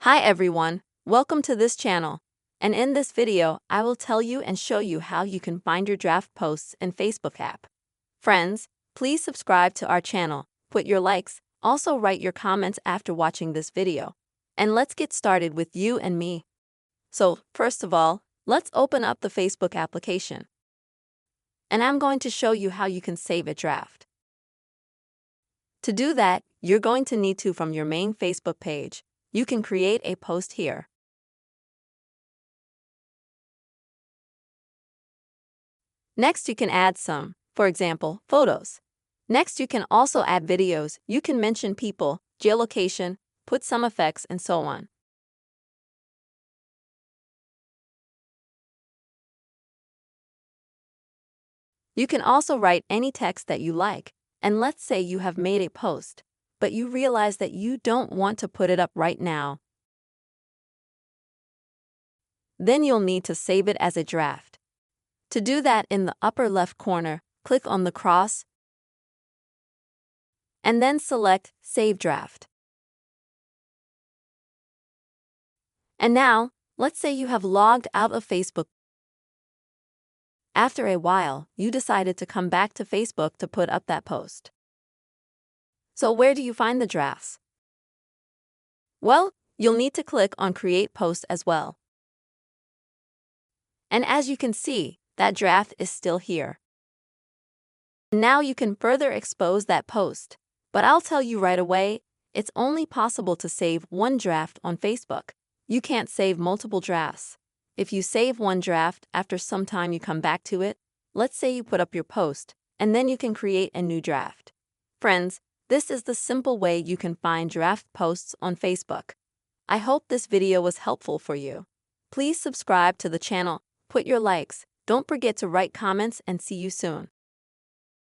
Hi everyone, welcome to this channel. And in this video, I will tell you and show you how you can find your draft posts in Facebook app. Friends, please subscribe to our channel, put your likes, also write your comments after watching this video. And let's get started with you and me. So, first of all, let's open up the Facebook application. And I'm going to show you how you can save a draft. To do that, you're going to need to from your main Facebook page. You can create a post here. Next, you can add some, for example, photos. Next, you can also add videos. You can mention people, geolocation, put some effects, and so on. You can also write any text that you like. And let's say you have made a post, but you realize that you don't want to put it up right now. Then you'll need to save it as a draft. To do that, in the upper left corner, click on the cross and then select Save Draft. And now, let's say you have logged out of Facebook. After a while, you decided to come back to Facebook to put up that post. So where do you find the drafts? Well, you'll need to click on Create Post as well. And as you can see, that draft is still here. Now you can further expose that post. But I'll tell you right away, it's only possible to save one draft on Facebook. You can't save multiple drafts. If you save one draft, after some time you come back to it, let's say you put up your post, and then you can create a new draft. Friends, this is the simple way you can find draft posts on Facebook. I hope this video was helpful for you. Please subscribe to the channel, put your likes, don't forget to write comments, and see you soon.